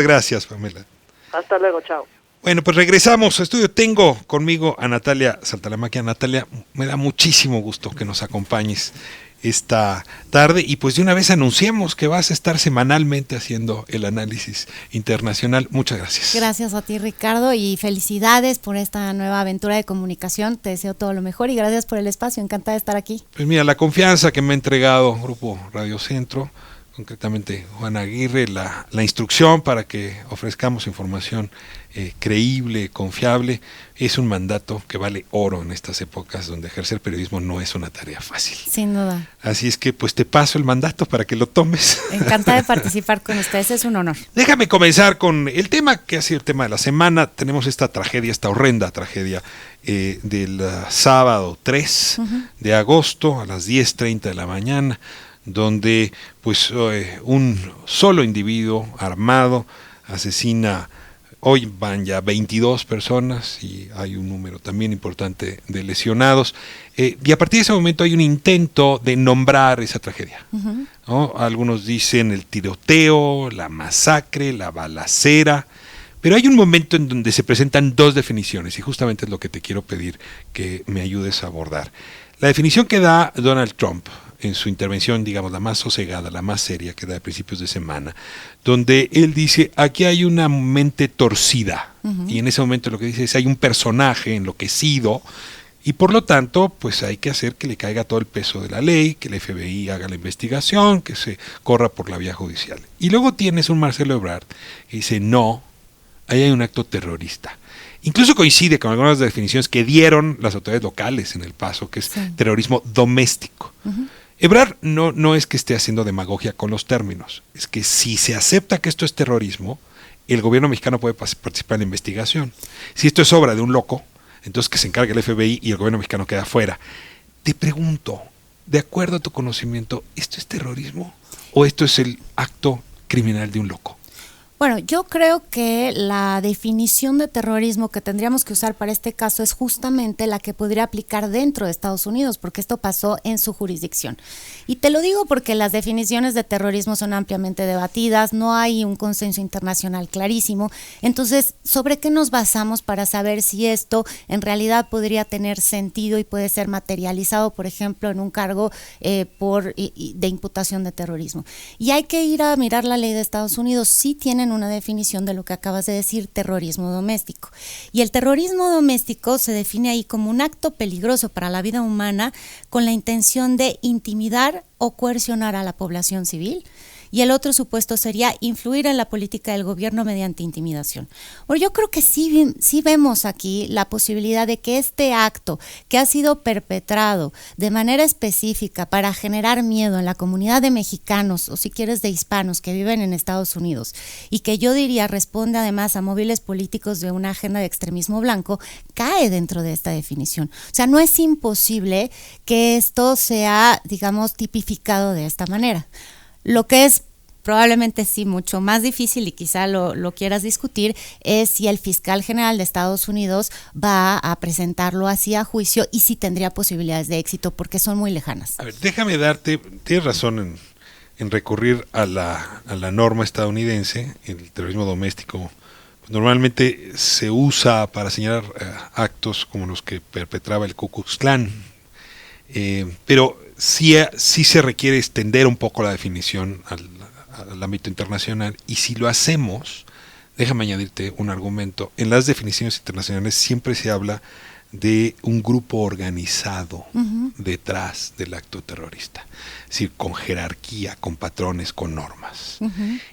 Gracias, Pamela. Hasta luego, chao. Bueno, pues regresamos a estudio. Tengo conmigo a Natalia Saltalamacchia. Natalia, me da muchísimo gusto que nos acompañes esta tarde y pues de una vez anunciamos que vas a estar semanalmente haciendo el análisis internacional. Muchas gracias. Gracias a ti, Ricardo, y felicidades por esta nueva aventura de comunicación. Te deseo todo lo mejor y gracias por el espacio. Encantada de estar aquí. Pues mira, la confianza que me ha entregado Grupo Radio Centro, concretamente Juan Aguirre, la instrucción para que ofrezcamos información creíble, confiable, es un mandato que vale oro en estas épocas donde ejercer periodismo no es una tarea fácil. Sin duda. Así es que pues te paso el mandato para que lo tomes. Encantada de participar con ustedes, es un honor. Déjame comenzar con el tema que ha sido el tema de la semana. Tenemos esta tragedia, esta horrenda tragedia del sábado 3 de agosto a las 10:30 de la mañana, donde pues un solo individuo armado asesina. Hoy van ya 22 personas y hay un número también importante de lesionados. Y a partir de ese momento hay un intento de nombrar esa tragedia, ¿no? Algunos dicen el tiroteo, la masacre, la balacera. Pero hay un momento en donde se presentan dos definiciones y justamente es lo que te quiero pedir que me ayudes a abordar. La definición que da Donald Trump en su intervención, digamos, la más sosegada, la más seria, que da a principios de semana, donde él dice, aquí hay una mente torcida, y en ese momento lo que dice es, hay un personaje enloquecido, y por lo tanto, pues hay que hacer que le caiga todo el peso de la ley, que el FBI haga la investigación, que se corra por la vía judicial. Y luego tienes un Marcelo Ebrard que dice, no, ahí hay un acto terrorista. Incluso coincide con algunas definiciones que dieron las autoridades locales en El Paso, que es terrorismo doméstico. Ebrard no es que esté haciendo demagogia con los términos, es que si se acepta que esto es terrorismo, el gobierno mexicano puede participar en la investigación. Si esto es obra de un loco, entonces que se encargue el FBI y el gobierno mexicano queda fuera. Te pregunto, de acuerdo a tu conocimiento, ¿esto es terrorismo o esto es el acto criminal de un loco? Bueno, yo creo que la definición de terrorismo que tendríamos que usar para este caso es justamente la que podría aplicar dentro de Estados Unidos, porque esto pasó en su jurisdicción. Y te lo digo porque las definiciones de terrorismo son ampliamente debatidas, no hay un consenso internacional clarísimo. Entonces, ¿sobre qué nos basamos para saber si esto en realidad podría tener sentido y puede ser materializado, por ejemplo, en un cargo de imputación de terrorismo? Y hay que ir a mirar la ley de Estados Unidos, sí tienen una definición de lo que acabas de decir, terrorismo doméstico. Y el terrorismo doméstico se define ahí como un acto peligroso para la vida humana con la intención de intimidar o coercionar a la población civil. Y el otro supuesto sería influir en la política del gobierno mediante intimidación. Bueno, yo creo que sí vemos aquí la posibilidad de que este acto que ha sido perpetrado de manera específica para generar miedo en la comunidad de mexicanos, o si quieres de hispanos que viven en Estados Unidos, y que yo diría responde además a móviles políticos de una agenda de extremismo blanco, cae dentro de esta definición. O sea, no es imposible que esto sea, digamos, tipificado de esta manera. Lo que es probablemente sí mucho más difícil y quizá lo quieras discutir es si el fiscal general de Estados Unidos va a presentarlo así a juicio y si tendría posibilidades de éxito porque son muy lejanas. A ver, déjame tienes razón en recurrir a la norma estadounidense. El terrorismo doméstico normalmente se usa para señalar actos como los que perpetraba el Ku Klux Klan, pero sí se requiere extender un poco la definición al ámbito internacional, y si lo hacemos, déjame añadirte un argumento. En las definiciones internacionales siempre se habla de un grupo organizado detrás del acto terrorista, es decir, con jerarquía, con patrones, con normas.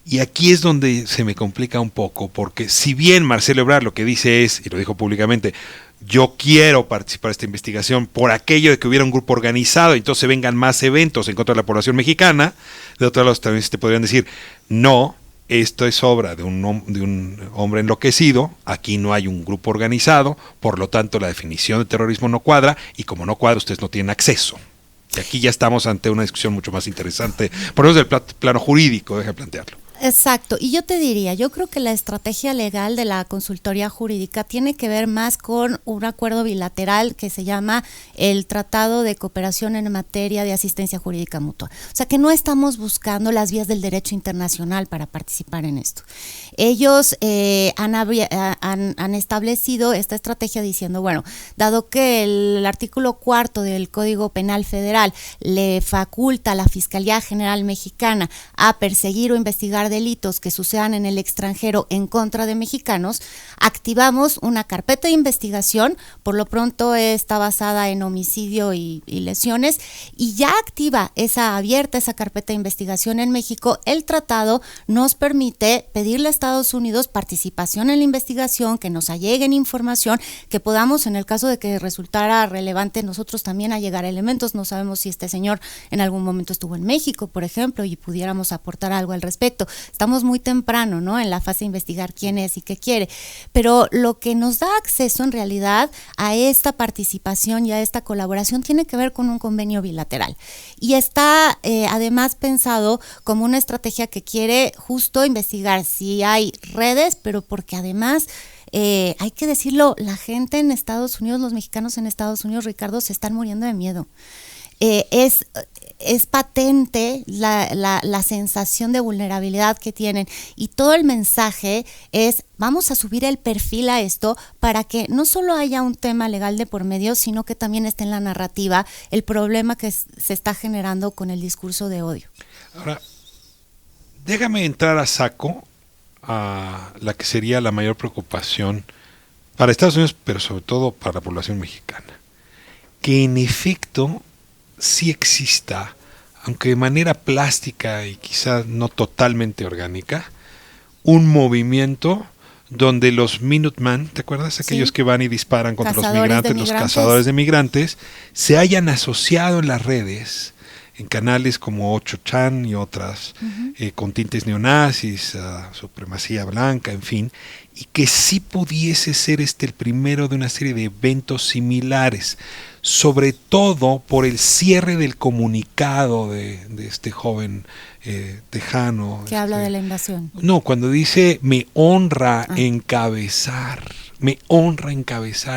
Y aquí es donde se me complica un poco, porque si bien Marcelo Ebrard lo que dice es, y lo dijo públicamente, yo quiero participar de esta investigación por aquello de que hubiera un grupo organizado y entonces vengan más eventos en contra de la población mexicana, de otro lado también te podrían decir, no, esto es obra de un hombre enloquecido, aquí no hay un grupo organizado, por lo tanto la definición de terrorismo no cuadra, y como no cuadra ustedes no tienen acceso. Y aquí ya estamos ante una discusión mucho más interesante, por lo menos del plano jurídico, deja plantearlo. Exacto, y yo te diría, yo creo que la estrategia legal de la consultoría jurídica tiene que ver más con un acuerdo bilateral que se llama el Tratado de Cooperación en materia de asistencia jurídica mutua. O sea que no estamos buscando las vías del derecho internacional para participar en esto. Ellos han establecido esta estrategia diciendo, bueno, dado que el artículo 4 del Código Penal Federal le faculta a la Fiscalía General Mexicana a perseguir o investigar delitos que sucedan en el extranjero en contra de mexicanos, activamos una carpeta de investigación, por lo pronto está basada en homicidio y lesiones, y ya abierta esa carpeta de investigación en México. El tratado nos permite pedirle a Estados Unidos participación en la investigación, que nos alleguen información, que podamos, en el caso de que resultara relevante, nosotros también allegar elementos. No sabemos si este señor en algún momento estuvo en México, por ejemplo, y pudiéramos aportar algo al respecto. Estamos muy temprano, ¿no?, en la fase de investigar quién es y qué quiere, pero lo que nos da acceso en realidad a esta participación y a esta colaboración tiene que ver con un convenio bilateral, y está además pensado como una estrategia que quiere justo investigar si hay redes, pero porque además hay que decirlo, la gente en Estados Unidos, los mexicanos en Estados Unidos, Ricardo, se están muriendo de miedo. Es patente la sensación de vulnerabilidad que tienen, y todo el mensaje es: vamos a subir el perfil a esto para que no solo haya un tema legal de por medio, sino que también esté en la narrativa el problema que se está generando con el discurso de odio. Ahora, déjame entrar a saco a la que sería la mayor preocupación para Estados Unidos, pero sobre todo para la población mexicana, que en efecto sí exista, aunque de manera plástica y quizás no totalmente orgánica, un movimiento donde los Minutemen, ¿te acuerdas? Aquellos que van y disparan contra los migrantes, los cazadores de migrantes, se hayan asociado en las redes, en canales como 8chan y otras, con tintes neonazis, supremacía blanca, en fin, y que sí pudiese ser el primero de una serie de eventos similares, sobre todo por el cierre del comunicado de este joven tejano. Que habla de la invasión. No, cuando dice: me honra encabezar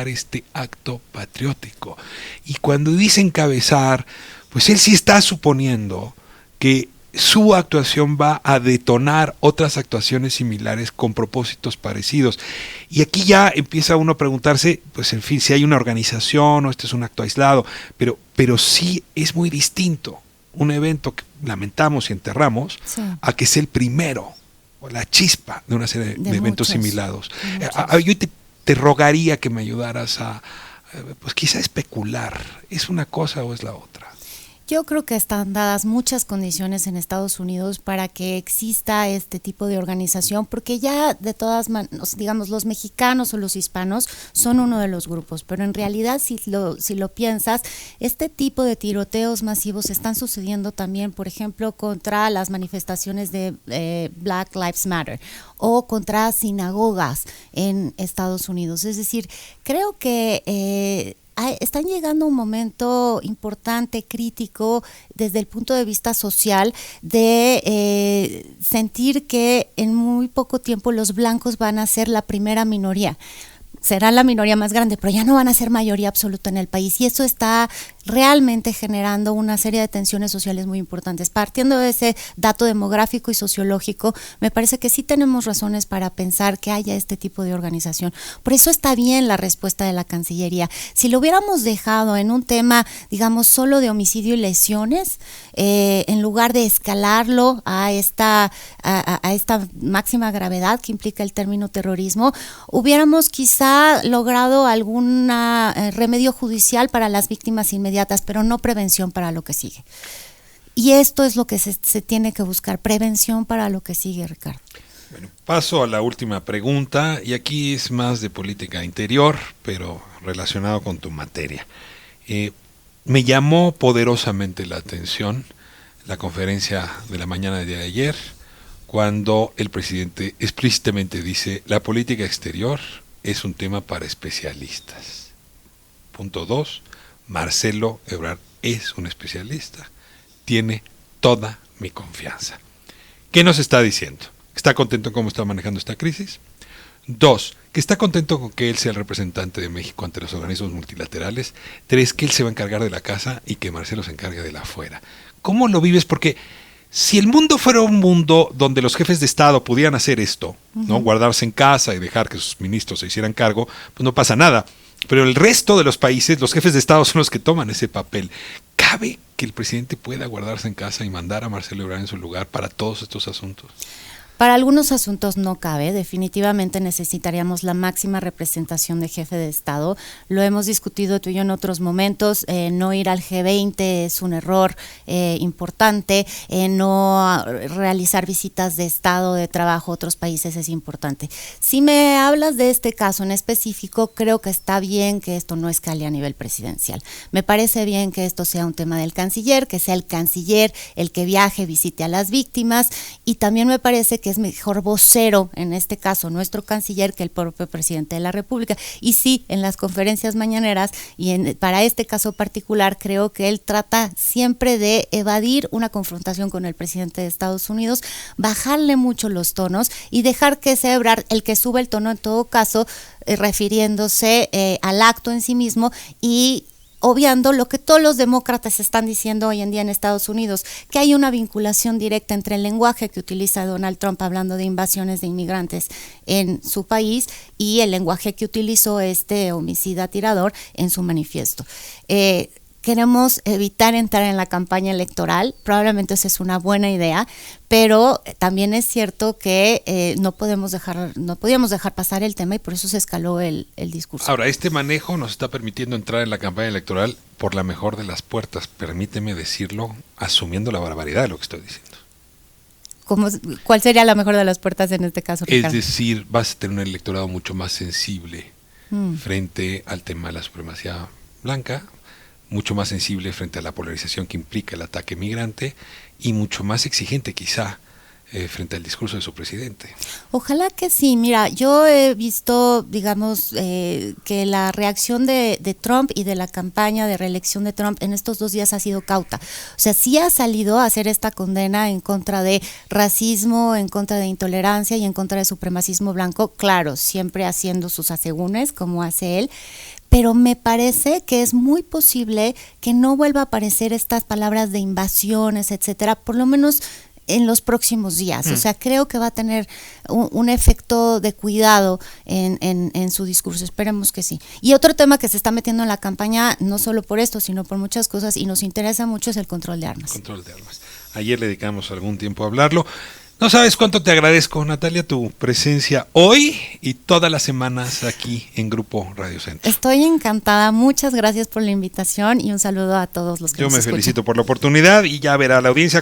este acto patriótico. Y cuando dice encabezar, pues él sí está suponiendo que su actuación va a detonar otras actuaciones similares con propósitos parecidos. Y aquí ya empieza uno a preguntarse, pues en fin, si hay una organización o este es un acto aislado, pero sí es muy distinto un evento que lamentamos y enterramos, a que es el primero, o la chispa de una serie de eventos similares. Yo te rogaría que me ayudaras a, pues quizá especular, ¿es una cosa o es la otra? Yo creo que están dadas muchas condiciones en Estados Unidos para que exista este tipo de organización, porque ya de todas maneras, digamos, los mexicanos o los hispanos son uno de los grupos, pero en realidad si lo piensas, este tipo de tiroteos masivos están sucediendo también, por ejemplo, contra las manifestaciones de Black Lives Matter o contra sinagogas en Estados Unidos. Es decir, creo que están llegando a un momento importante, crítico, desde el punto de vista social, de sentir que en muy poco tiempo los blancos van a ser la primera minoría. Serán la minoría más grande, pero ya no van a ser mayoría absoluta en el país, y eso está realmente generando una serie de tensiones sociales muy importantes. Partiendo de ese dato demográfico y sociológico, me parece que sí tenemos razones para pensar que haya este tipo de organización. Por eso está bien la respuesta de la Cancillería. Si lo hubiéramos dejado en un tema, digamos, solo de homicidio y lesiones, en lugar de escalarlo a esta máxima gravedad que implica el término terrorismo, hubiéramos quizá logrado algún remedio judicial para las víctimas inmediatas, pero no prevención para lo que sigue. Y esto es lo que se tiene que buscar, prevención para lo que sigue, Ricardo. Bueno, paso a la última pregunta, y aquí es más de política interior, pero relacionado con tu materia. Me llamó poderosamente la atención la conferencia de la mañana del día de ayer, cuando el presidente explícitamente dice: la política exterior es un tema para especialistas. Punto 2. Marcelo Ebrard es un especialista, tiene toda mi confianza. ¿Qué nos está diciendo? ¿Está contento con cómo está manejando esta crisis? 2, que está contento con que él sea el representante de México ante los organismos multilaterales. 3, que él se va a encargar de la casa y que Marcelo se encargue de la afuera. ¿Cómo lo vives? Porque si el mundo fuera un mundo donde los jefes de Estado pudieran hacer esto, ¿no? Guardarse en casa y dejar que sus ministros se hicieran cargo, pues no pasa nada. Pero el resto de los países, los jefes de Estado son los que toman ese papel. ¿Cabe que el presidente pueda guardarse en casa y mandar a Marcelo Ebrard en su lugar para todos estos asuntos? Para algunos asuntos no cabe, definitivamente necesitaríamos la máxima representación de jefe de Estado. Lo hemos discutido tú y yo en otros momentos, no ir al G20 es un error importante, no realizar visitas de Estado, de trabajo a otros países es importante. Si me hablas de este caso en específico, creo que está bien que esto no escale a nivel presidencial. Me parece bien que esto sea un tema del canciller, que sea el canciller el que viaje, visite a las víctimas, y también me parece que es mejor vocero, en este caso nuestro canciller, que el propio presidente de la República. Y sí, en las conferencias mañaneras y para este caso particular, creo que él trata siempre de evadir una confrontación con el presidente de Estados Unidos, bajarle mucho los tonos y dejar que sea Ebrard el que sube el tono en todo caso, refiriéndose al acto en sí mismo y obviando lo que todos los demócratas están diciendo hoy en día en Estados Unidos, que hay una vinculación directa entre el lenguaje que utiliza Donald Trump hablando de invasiones de inmigrantes en su país y el lenguaje que utilizó este homicida tirador en su manifiesto. Queremos evitar entrar en la campaña electoral, probablemente esa es una buena idea, pero también es cierto que no podíamos dejar pasar el tema y por eso se escaló el discurso. Ahora, este manejo nos está permitiendo entrar en la campaña electoral por la mejor de las puertas, permíteme decirlo, asumiendo la barbaridad de lo que estoy diciendo. ¿Cuál sería la mejor de las puertas en este caso, Ricardo? Es decir, vas a tener un electorado mucho más sensible frente al tema de la supremacía blanca, mucho más sensible frente a la polarización que implica el ataque migrante y mucho más exigente quizá frente al discurso de su presidente. Ojalá que sí. Mira, yo he visto, digamos, que la reacción de Trump y de la campaña de reelección de Trump en estos 2 días ha sido cauta. O sea, sí ha salido a hacer esta condena en contra de racismo, en contra de intolerancia y en contra de supremacismo blanco, claro, siempre haciendo sus asegúnes como hace él. Pero me parece que es muy posible que no vuelva a aparecer estas palabras de invasiones, etcétera, por lo menos en los próximos días. O sea, creo que va a tener un efecto de cuidado en su discurso. Esperemos que sí. Y otro tema que se está metiendo en la campaña, no solo por esto, sino por muchas cosas, y nos interesa mucho, es el control de armas. Control de armas. Ayer le dedicamos algún tiempo a hablarlo. No sabes cuánto te agradezco, Natalia, tu presencia hoy y todas las semanas aquí en Grupo Radio Centro. Estoy encantada, muchas gracias por la invitación y un saludo a todos los que nos escuchan. Yo me felicito por la oportunidad y ya verá la audiencia